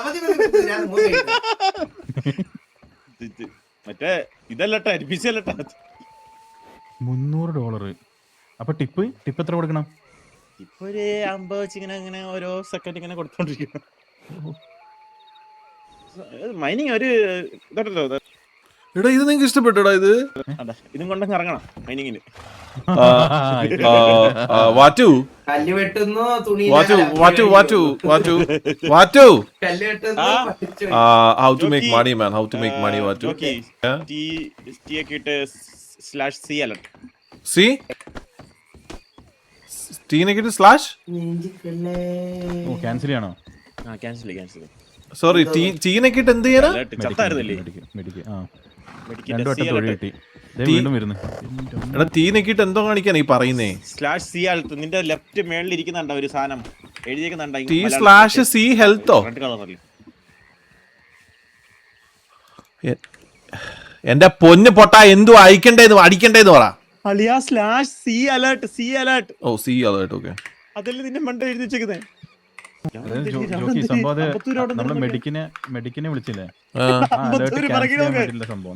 മതി മതി മതി, ഞാൻ മൂന്ന് കഴിക്കാം. മറ്റേ ഇതല്ലട്ടാ NPC അല്ലട്ടാ. $300. അപ്പൊ ടിപ്പ് എത്ര കൊടുക്കണം? ഇപ്പൊ ഒരു 50 വെച്ച് ഇങ്ങനെ ഓരോ സെക്കൻഡ് ഇങ്ങനെ കൊടുത്തോണ്ടിരിക്കും. മൈനിങ് ഒരു ഇതല്ലോ. എടാ ഇത് നിങ്ങക്ക് ഇഷ്ടപ്പെട്ടടാ ഇത്? ഇതും കൊണ്ടങ്ങ് ഇറങ്ങണം മൈനിങ്ങിന്. വാറ്റു കല്ല് വെട്ടുന്നു, തുണി വാറ്റു വാറ്റു വാറ്റു വാറ്റു വാറ്റു കല്ല് വെട്ടുന്നു, പഠിച്ചു. how to make money man, how to make money വാറ്റു? T ഒക്കെ ഇട്ട് /C alert. See? T-negative slash? നെഞ്ചിക്കല്ലേ. ഓ ക്യാൻസൽ ചെയ്യണോ? ക്യാൻസൽ Sorry, T-negative എന്ത് ചെയ്യാനാ? ചത്തായിരുന്നില്ലേ മെഡിക്ക്. ആ മെഡിക്കൽ രണ്ടു വട്ടം തൊഴി കിട്ടി. വീണ്ടും വരുന്നു. എടാ T-negative എന്തോ കാണിക്കാനാ ഈ പറയുന്നേ? /C alert. നിന്റെ ലെഫ്റ്റ് മേളിൽ ഇരിക്കുന്നുണ്ടോ ഒരു സാധനം എഴുതിയേക്കുന്നുണ്ടോ? T/C health ഓ? റെഡ് കളറല്ലേ? എന്റെ പൊന്ന് പൊട്ടാ, എന്തു അടിക്കണ്ടേന്ന് പറ. അളിയാ /C alert. ഓ C alert, okay. അതല്ലേ നിന്നെ മണ്ട എഴുതി വെച്ചേക്കുന്നേ. ജോക്കി സംഭവം അത് നമ്മള് മെഡിക്കിനെ വിളിച്ചില്ലേ? അമ്പത്തൂര് പറകിടോ സംഭവം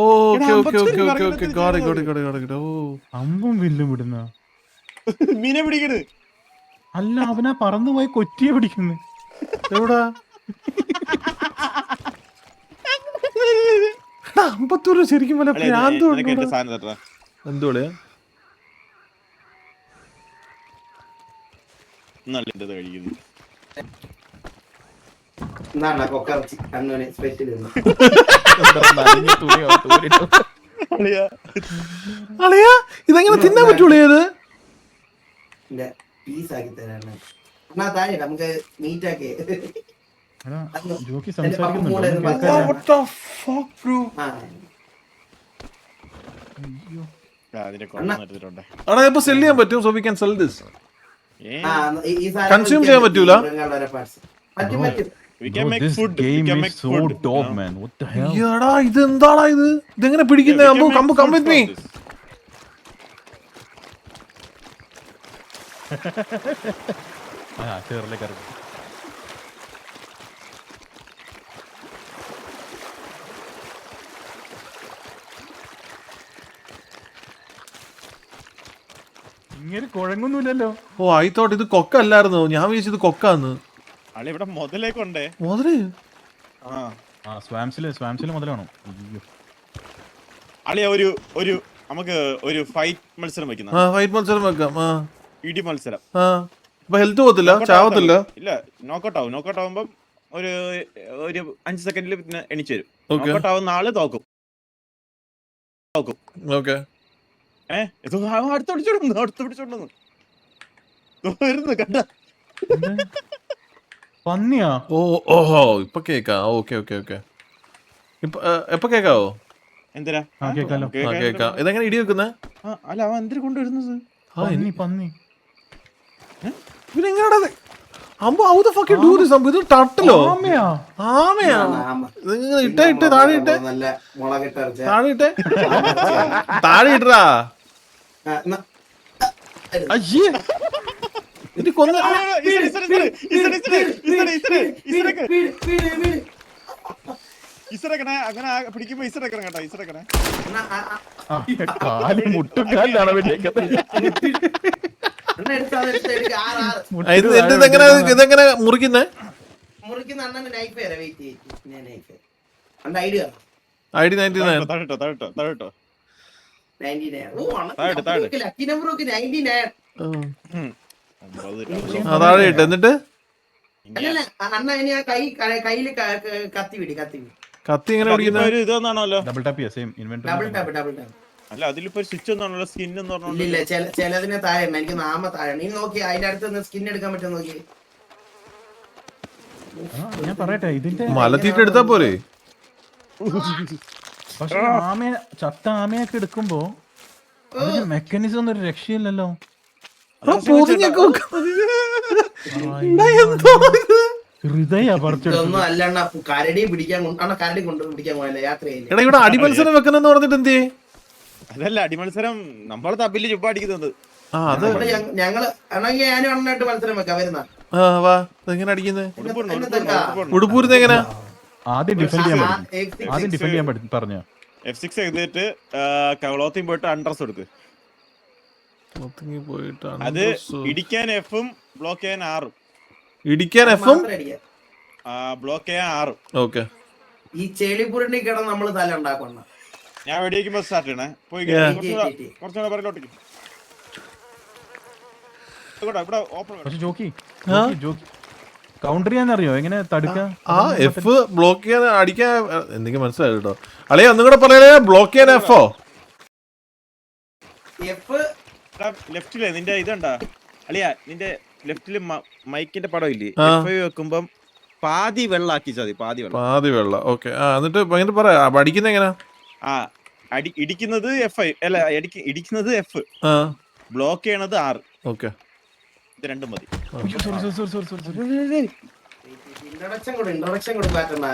Okay. Got it. ഓ അമ്പും വില്ലും വിടുന്ന മീനെ പിടിക്കണ്. അല്ല അവനാ പറന്നുപോയി കൊറ്റിയെ പിടിക്കുന്നു. എവിടാ? 50 ശരിക്കും പോലെ സാധനം തട്ടാ. എന്തുകൊള്ളയാ? നല്ല എന്റെ കഴിക്കുന്നു. എന്നാണ് കൊക്കറച്ചി അണ്ണന് സ്പെഷ്യൽ. അളിയാ ഇതെങ്ങനെ തിന്നാൻ പറ്റൂളേ? ഇത് പീസ് ആക്കി തരാണ്. എന്നാ താഴെ നമുക്ക് മീറ്റ് ആക്കി. ജോക്കി അതിന്റെ പപ്പ മൂടെ ഒന്ന് സംസാരിക്കുന്നുണ്ട്. What the fuck bro? അതിന്റെ കൊണ്ടു എടുത്തിട്ടുണ്ട്. അടാ ഇപ്പൊ സെല് ചെയ്യാൻ പറ്റും, so we can sell this. Consume ചെയ്യാൻ പറ്റൂല? We can make This food. We game can is make so food. dope, man. What the hell? എടാ ഇത് എന്താടാ ഇത്? ഇതെങ്ങനെ പിടിക്കുന്നേ? Yeah, we can make come food with me. from this. ചേറിലേക്ക് ഇറങ്ങി. ഇങ്ങനെ കുഴങ്ങൊന്നുമില്ലല്ലോ. ഓ I thought ഇത് കൊക്കല്ലായിരുന്നു, ഞാൻ വിചാരിച്ചത് കൊക്കാന്ന്. അളി ഇവിടെ മുതലേക്കുണ്ടേ. മുതലേ? സ്വാംസില് മുതലാണോ? അയ്യോ അളിയ ഒരു നമുക്ക് ഒരു ഫൈറ്റ് മത്സരം വെക്കുന്ന. ഫൈറ്റ് മത്സരം വെക്കാം. ഇടി മത്സരം. അപ്പൊ ഹെൽത്ത് പോകത്തില്ല, ചാവത്തില്ല? ഇല്ല, നോക്കൗട്ട് ആവുമ്പോ ഒരു 5 സെക്കൻഡിൽ പിന്നെ എണിച്ചു വരും. Okay. നോക്കൗട്ട് ആവുന്ന ആള് തോക്കും. ഓക്കെ. അടുത്ത് പിടിച്ചോണ്ടെന്ന് കണ്ട. പന്നിയാ? ഓഹോ ഇപ്പൊ കേക്കാ. ഓക്കെ. എപ്പൊ കേക്കാവോ? എന്തിനാ കേക്കാലോ. കേക്കാം. ഇതെങ്ങനെ ഇടി വെക്കുന്നേ? അല്ല അവൻ എന്തിനു കൊണ്ടുവരുന്നത്? പന്നി ഇവനെങ്ങനെയാ അമ്പോ how the fuck you do this? ഇത് ടട്ടലോ? ആമയാ? ഇതിങ്ങനെ ഇട്ടേ താഴെ ഇട്ടേ. നല്ല മുളകിട്ട താഴെ ഇട്ടേ. താഴെ ഇട്ടറാ. അയ്യേ ഇനി കൊന്ന ഇസറക്കണേ അങ്ങനെ പിടിക്കുമ്പോ ഇസറക്കണം കേട്ടോ ഇസറക്കണേ. കാല് മുട്ടുകാലിലാണ് ഇതെങ്ങനെ മുറിക്കുന്നേ? മുറിക്കുന്ന അണ്ണന് നൈഫ് വരെ വെയിറ്റ് നൈഫ് അന്റെ ഐഡിയ ID 99. താഴെട്ടോ താഴെട്ടോ താഴെട്ടോ 99. ഓ താഴെ, താഴെ. Lucky number 99. അതാഴെ ഇട്ട് എന്നിട്ട് അല്ലല്ല അണ്ണ ഇനി ആ കയ്യില് കത്തി വിടി കത്തി എങ്ങനെ പിടിക്കുന്നത്? ഒരു ഇതൊന്നാണല്ലോ. ഡബിൾ ടാപ്പ് ചെയ്യാം സെയിം ഡബിൾ ടാപ്പ് അല്ല അതിലിപ്പോ ഒരു സ്വിച്ച് ഒന്നാണല്ലോ സ്കിൻ എന്ന് പറഞ്ഞു. ഇല്ലില്ല ചിലതിന് താഴെ എനിക്ക് നാമ താഴെ നീ നോക്കി അതിന്റെ അടുത്ത് സ്കിൻ എടുക്കാൻ പറ്റും നോക്കി. ഞാൻ പറയട്ടെ ഇതിന്റെ മലത്തീറ്റ് എടുത്താ പോരെ? പക്ഷെ ചത്ത ആമയൊക്കെ എടുക്കുമ്പോ മെക്കാനിസം ഒന്നും ഒരു രക്ഷയില്ലല്ലോ. ഹൃദയ ഇതൊന്നും അല്ലണ്ണ കരടി പിടിക്കാൻ കരടി കൊണ്ട് പിടിക്കാൻ പോയല്ലേ യാത്രയില്ല. എടാ ഇവിടെ അടിമത്സരം വെക്കുന്നെന്ന് പറഞ്ഞിട്ട് എന്തേ? അതല്ല അടിമത്സരം നമ്മൾ തമ്മില് ചുപ്പ അടിക്കുന്നത്. ഞങ്ങള് ആണെങ്കിൽ ഞാനും അണ്ണായിട്ട് മത്സരം വെക്കാം വരുന്ന. വാ എങ്ങനെ അടിക്കുന്നത്? ഉടുപ്പൂരുന്ന് എങ്ങനെ? ആദ്യം ഡിഫെൻഡ് ചെയ്യാൻ പറഞ്ഞോ. F6 എഴുതിട്ട് ക്ലോത്തിങ് പോയിട്ട് അൺഡ്രസ് എടുക്ക്. അത് ഇടിക്കാൻ F-ഉം ബ്ലോക്ക് ചെയ്യാൻ R-ഉം. ഇടിക്കാൻ F-ഉം ബ്ലോക്ക് ചെയ്യാൻ R-ഉം. ഓക്കെ. ഈ ചെളിപുരണ്ടി കിടന്ന് നമ്മള് തല ഉണ്ടാക്കണം. ഞാൻ വെടിവെക്കുമ്പോ സ്റ്റാർട്ട് ചെയ്യണേ. പോയി കുറച്ചുകൂടെ പറയിലോട്ടേക്ക്. ഇവിടെ ഓപ്പൺ. പക്ഷെ ജോക്കി കൗണ്ടർ ചെയ്യാനറിയോ എങ്ങനെ തടുക്കാം? F ബ്ലോക്ക് ചെയ്യാൻ അടിക്കാൻ എന്തെങ്കിലും മനസ്സിലായി കേട്ടോ. അളിയ ഒന്നും കൂടെ പറയലേ. ബ്ലോക്ക് ചെയ്യാൻ F-ഓ? ലെഫ്റ്റില് നിന്റെ ഇതുണ്ടാ അളിയ നിന്റെ ലെഫ്റ്റില് മൈക്കിന്റെ പടം ഇല്ലേ? F5 വെക്കുമ്പം പാതി വെള്ളാക്കി പാതി വെള്ളം. ഓക്കെ. എന്നിട്ട് ഭയങ്കര പറയാ അടിക്കുന്ന എങ്ങനാ? ഇടിക്കുന്നത് F5 അല്ല ഇടിക്കുന്നത് F, ബ്ലോക്ക് ചെയ്യണത് R. ഓക്കെ. ഇത് രണ്ടും മതി. ഇൻട്രൊഡക്ഷൻ കൊടുക്കാറുണ്ട്.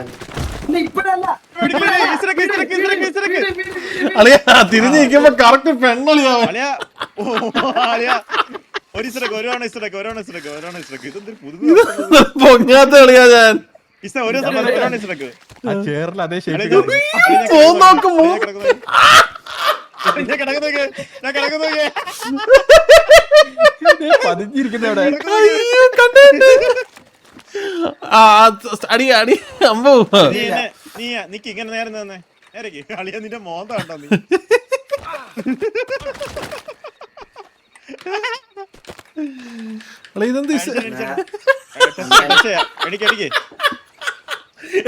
അളിയ തിരിഞ്ഞു നിൽക്കുമ്പോ കറക്റ്റ് പെണ്ണളിയാ. പൊങ്ങാത്ത കളിയാ ഞാൻ. ചേറിൽ അതേ പതിഞ്ഞിരിക്കുന്ന അടി അടി അമ്പോ. നീക്ക് ഇങ്ങനെ നേരെ തന്നെ നേരക്ക് കളിയാ നിന്റെ മോന്ത കണ്ടോ നീ?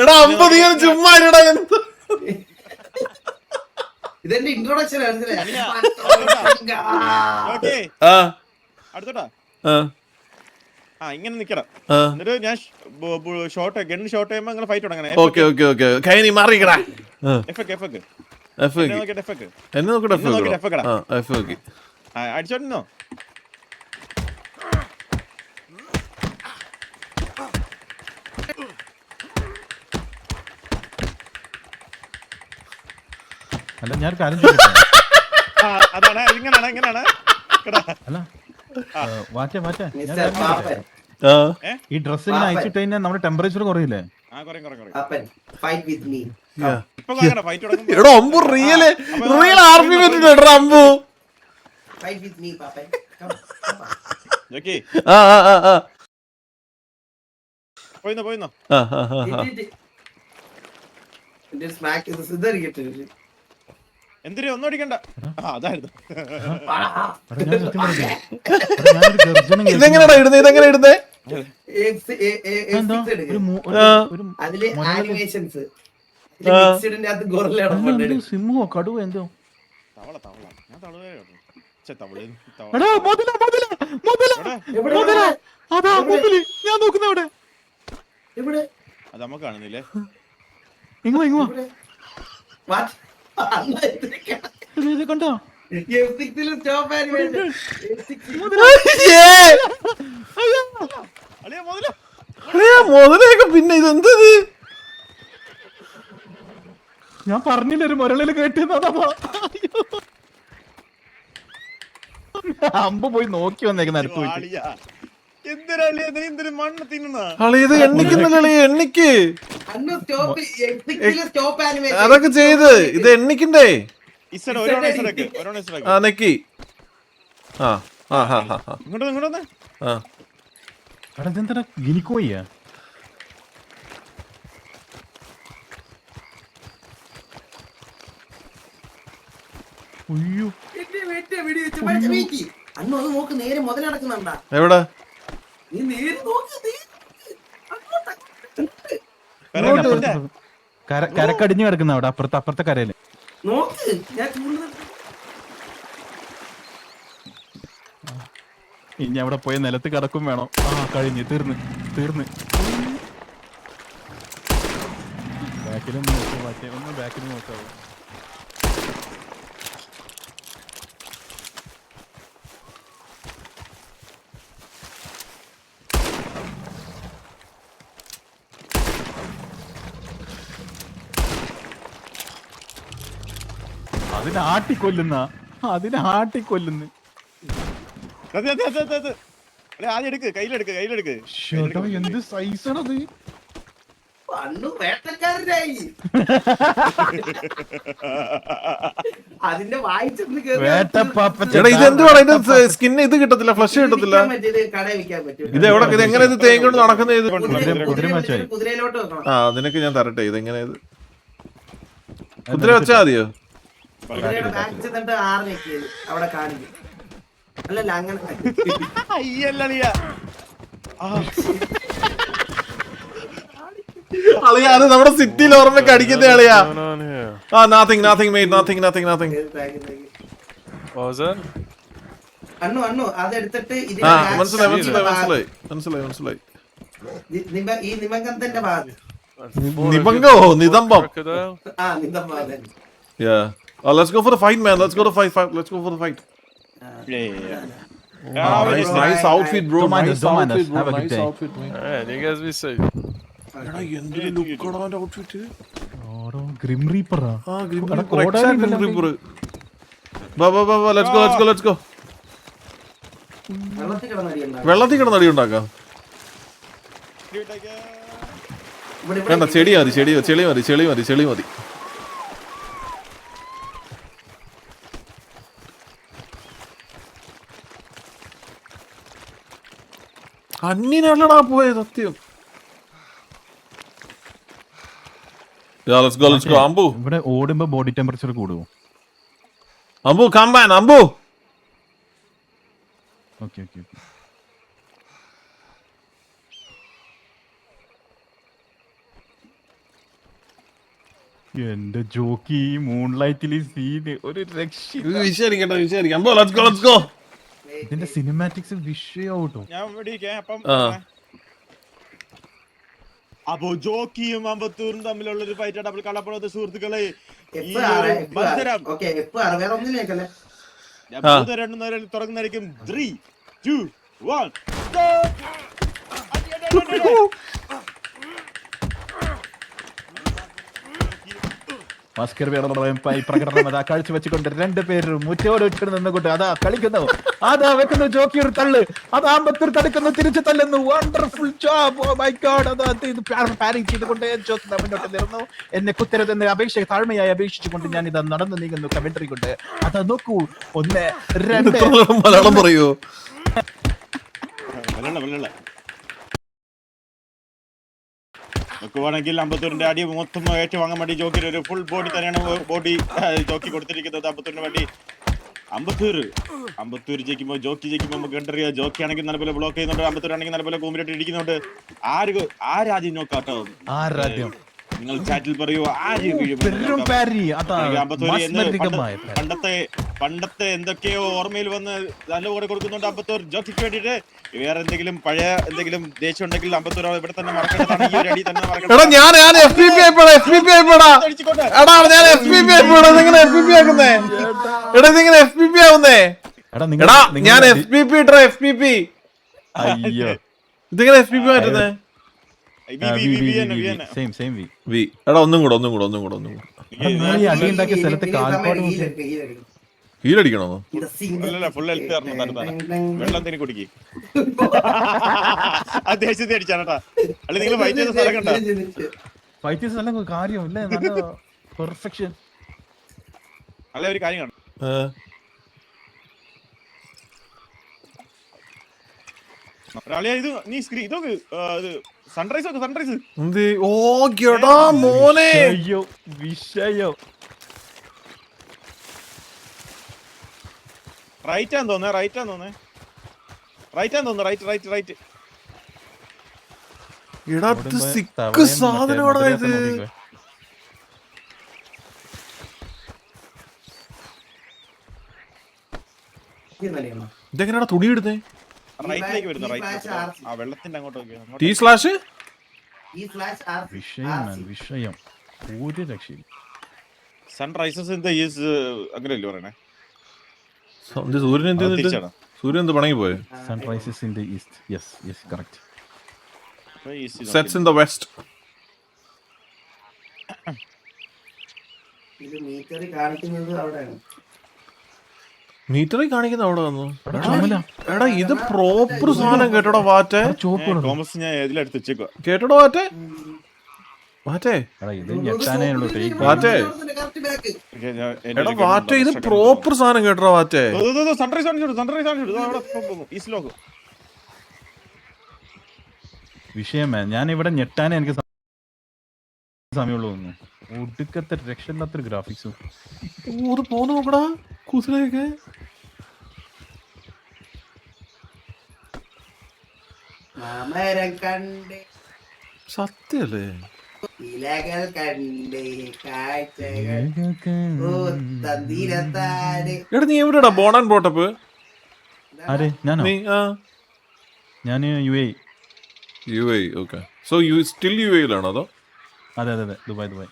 എടാ അമ്പോ നീ ചുമ്മാ ഇതെന്റെ ഇൻട്രൊഡക്ഷൻ അടുത്തോട്ടാ. ഇങ്ങനെ നിക്കണം. എന്നിട്ട് ഞാൻ ഗൺ ഷോട്ട് ചെയ്യുമ്പോ നിങ്ങൾ ഫൈറ്റ് തുടങ്ങണേ. അടിച്ചോട്ടോ. അല്ല ഞാൻ കാര്യം അതാണ് ഇങ്ങനാണ് ഇങ്ങനാണ്. അല്ല ഈ ഡ്രസ് ഇങ്ങനെ അയച്ചിട്ട് കഴിഞ്ഞാൽ നമ്മുടെ ടെമ്പറേച്ചർ കുറയില്ലേ? എടാ അമ്പു റിയൽ ആർമി പറ്റിട്ട് അമ്പു. പോയിന്നോ എന്തിനാ ഒന്നും അടിക്കണ്ട. അതായിരുന്നു. ഇതെങ്ങനെയാ ഇടുന്നത്? ഇതെങ്ങനെ ഇടുന്നേ? സിംഹോ കടുവ എന്തോ? ഞാൻ നോക്കുന്ന അത് നമുക്ക് കാണുന്നില്ലേ? കണ്ടോ മുതലൊക്കെ. പിന്നെ ഇതെന്തത്? ഞാൻ പറഞ്ഞില്ല ഒരു മുരളില് കേട്ടിരുന്നതാ. അമ്പ് പോയി നോക്കി വന്നേക്കുന്ന അടുത്ത് പോയിട്ട്. വാളിയാ. എന്തിനാ നീ എന്തിനു മണ്ണ് തിന്നുന്ന? അളി ഇത് എണ്ണിക്കുന്നില്ല അളി, എണ്ണിക്ക്. അന്ന് സ്റ്റോപ്പ് ആനിമേഷൻ അതൊക്കെ ചെയ്ത് ഇത് എണ്ണിക്കണ്ടേ? ഇസഡ് ഒരെണ്ണം ഇസഡക്ക്, ഒരെണ്ണം ഇസഡക്ക്. ആ നെക്കി. ആ ആ ഹാ ഹാ ഹാ. ഇങ്ങോട്ട് വന്നേ. ആ എടാ ഇതെന്താ ഗിനിക്കോയ്യാ? അയ്യോ അന്ന് അത് നോക്ക്, നേരെ മുതൽ നടക്കുന്നുണ്ടാ. എവിടെ? നീ നേരെ നോക്ക്, കരക്കടിഞ്ഞു കിടക്കുന്ന അവിടെ അപ്പുറത്തെ കരയില് നോക്ക്. ഞാൻ ചൂടുന്നത് ഇനി അവിടെ പോയി നിലത്ത് കിടക്കും വേണം. ആ കഴിഞ്ഞ് തീർന്ന് ബാക്കിലും ഒന്ന് ബാക്കിലും നോക്കാവൂ. അതിനാട്ടിക്കൊല്ലുന്ന ആദ്യം എടുക്ക്, കയ്യിലെടുക്ക്. എന്ത് സൈസാണത്? അന്ന് വേട്ടക്കാരനായി. അതിന്റെ വായിച്ചെന്ന് എടാ ഇത് എന്തുവാണ് ഇതിന്റെ സ്കിൻ ഇത് കിട്ടത്തില്ല, ഫ്ലഷ് കിട്ടത്തില്ല. കടയിൽ വിൽക്കാൻ പറ്റും. ഇത് എവിടെ, ഇത് എങ്ങനെ ഇത് തേങ്ങ കൊണ്ട് നടക്കുന്നത്? ഇത് കുതിരയിലോട്ട് വെക്കണം. ആ നിനക്ക് ഞാൻ തരട്ടെ. ഇതെങ്ങനെ ഇത് കുതിര വെച്ചാ മതിയോ? കുതിരയുടെ ബാക്ക് ചെന്നിട്ട് 6 ഞെക്കിയത് അവിടെ കാണിക്കും. അല്ലല്ല അങ്ങനെ അളിയാ അത് നമ്മുടെ സിറ്റിയിൽ ഓർമ്മയ്ക്ക് അടിക്കുന്ന അളിയാ. ആ nothing mate. അണ്ണു അതെടുത്തിട്ട് ആ മനസ്സിലായി. ഈ നിമങ്കത്തിന്റെ ഭാഗത്ത് നിബംഗോ നിതംബം. ആ നിതംബാദൻ. Yeah. Let's go for the fight, man. Let's go for the fight. Nice outfit, bro. Nice outfit, bro. Nice outfit, man. You guys be safe. എടാ എന്തൊരു ലുക്കാണ് അവന്റെ ഔട്ട്ഫിറ്റ്. ഗ്രിം റീപ്പറാ. ആ grim Reaper, exact grim Reaper. ബാ let's go. വെള്ളത്തിൽ കിടന്ന് അടി ഉണ്ടാക്കാം. വേണ്ട ചെളി മതി. അന്യനല്ലടാ പോയ സത്യം. Let's go. അമ്പു ഇവിടെ ഓടുമ്പോ ബോഡി ടെമ്പറേച്ചർ കൂടുമോ? Ambu come on Ambu. Okay എന്റെ ജോക്കി മൂൺലൈറ്റിൽ സീന് ഒരു വിശേഷിക്കട്ടെ. അമ്പു let's go. ഇതിന്റെ സിനിമാറ്റിക്സ് വിഷയാവട്ടോ. ഞാൻ അപ്പൊ ജോക്കിയും അമ്പത്തൂരും തമ്മിലുള്ള ഒരു ഫൈറ്റ് ഡബിൾ കളപ്പുറത്തെ സുഹൃത്തുക്കളെ തുറക്കുന്നതായിരിക്കും. 3, 2, 1 പ്രകടനം അതാ കാഴ്ചവെച്ചുകൊണ്ട് രണ്ടുപേരും മുറ്റോട് നിന്നുകൊണ്ട് അതാ കളിക്കുന്നു. അതാ വെക്കുന്നു ജോക്കി ഒരു തള്ളു. അത് അമ്പത്തൂർ തടുക്കുന്നു, തിരിച്ചു തള്ളുന്നു. Wonderful job. Oh my god. അതാ പാരിങ് ചെയ്തുകൊണ്ട് ജോക്കി മുന്നോട്ട് നിന്നു. എന്നെ കുത്തരുതെന്ന് താഴ്മയായി അപേക്ഷിച്ചുകൊണ്ട് ഞാൻ ഇതാ നടന്നു നീങ്ങുന്നു കമന്ററി കൊണ്ട്. അതാ നോക്കൂ, 1, 2 മലയാളം പറയൂ. നോക്കുവാണെങ്കിൽ അമ്പത്തൂരിന്റെ അടി മൊത്തം ഏറ്റുവാങ്ങാൻ വേണ്ടി ജോക്കിന് ഒരു ഫുൾ ബോഡി തന്നെയാണ് ബോഡി ജോക്കി കൊടുത്തിരിക്കുന്നത് അമ്പത്തൂരിന് വേണ്ടി. അമ്പത്തൂർ ജയിക്കുമ്പോൾ ജോക്കി ജയിക്കുമ്പോൾ നമുക്ക് കണ്ടറിയാം. ജോക്കി ആണെങ്കിൽ നല്ലപോലെ ബ്ലോക്ക് ചെയ്യുന്നുണ്ട്, അമ്പത്തൂർ ആണെങ്കിൽ നല്ലപോലെ കൂമ്പിലിട്ട് ഇരിക്കുന്നുണ്ട്. ആരാദ്യം നോക്കാട്ടോ? നിങ്ങൾ ചാറ്റിൽ പറയൂ ആര് പണ്ടത്തെ എന്തൊക്കെയോ ഓർമ്മയിൽ വന്ന് നല്ല കൂടെ കൊടുക്കുന്നുണ്ട് അമ്പത്തൂർ ജോക്കിക്ക് വേണ്ടിട്ട്. വേറെ എന്തെങ്കിലും പഴയ എന്തെങ്കിലും ദേഷ്യം ഉണ്ടെങ്കിൽ അമ്പത്തൂർ ഇവിടെ തന്നെ മറക്കേണ്ടതാണ്. ഈ ഒരു അടി തന്നെ ഒന്നും കൂടെ അടിയുണ്ടാക്കിയ സ്ഥലത്ത് കാൽപ്പാട് ഹീലടിക്കണോ? അല്ലല്ല ഫുൾ ഹെൽത്ത് തരണം തരുന്നതാണ്. വെള്ളം തന്നെ കുടിക്ക്. അത് ദേശത്തെ അടിച്ചാണട്ടാ. അല്ല നിങ്ങൾ ഫൈറ്റ് ചെയ്ത സ്ഥലം കണ്ടോ? ഫൈറ്റ് ചെയ്ത സ്ഥലം കാര്യം ഇല്ലേ, നല്ല പെർഫെക്ഷൻ. അല്ല ഒരു കാര്യം കാണും. ഇത് നീ സ്ക്രീൻ ഇതൊക്കെ സൺറൈസ് ഒക്കെ സൺറൈസ്. ഓ എടാ മോനെ വിഷയം. റൈറ്റ് ആന്ന് തോന്നുന്നേ റൈറ്റ് എടാ ഇത് സിക്ക് സാധനമാടാ ഇത്. ഇതെങ്ങനെയാ തുണി ഇടുന്നേ? റൈറ്റിലേക്ക് വരുന്നു. റൈറ്റ് ആ വെള്ളത്തിന്റെ അങ്ങോട്ട് T/ വിഷയം ഒരു രക്ഷയില്ല. സൺറൈസസ് ഇൻ ദ ഈസ്റ്റ് അങ്ങനെയല്ലേ പറയണേ? സൂര്യൻ എന്ത് പണങ്ങി പോയെ? Sunrisers in the east. Yes correct. Sets in the west. ഇത് മീറ്ററിൽ കാണിക്കുന്നത് അവിടെയാണ്. മീറ്ററിൽ കാണിക്കുന്ന അവിടെ വന്നു. എടാ ഇത് പ്രോപ്പർ സാധനം കേട്ടോടാ വാറ്റേ. തോമസ് ഞാൻ ഇതിലെടുത്ത് വെച്ചേക്കുക കേട്ടോടാ വാറ്റേ. എടാ വാറ്റേ ഇത് പ്രോപ്പർ സാധനം കേട്ടോടാ വാറ്റേ. സൺറൈസ് വിഷയം ഞാൻ ഇവിടെ ഞെട്ടാനേ എനിക്ക് സമയമുള്ളൂ. ഒടുക്കത്തെ രക്ഷയില്ലാത്തൊരു ഗ്രാഫിക്സും. പോന്നു നോക്കടാ കുതിരയൊക്കെ. മാമരം കണ്ട് സത്യല്ലേ? ഇലകൾ കണ്ട് കാഴ്ചകൾ തന്തിരത്താന്. എടാ നീ എവിടെയാടാ ബോൺ ആൻഡ് ബ്രോട്ടപ്പ്? ആരെ? ഞാനോ? ഞാൻ UAE. Okay. So you still UAE ലാണോ അതോ? അതെ ദുബായ്.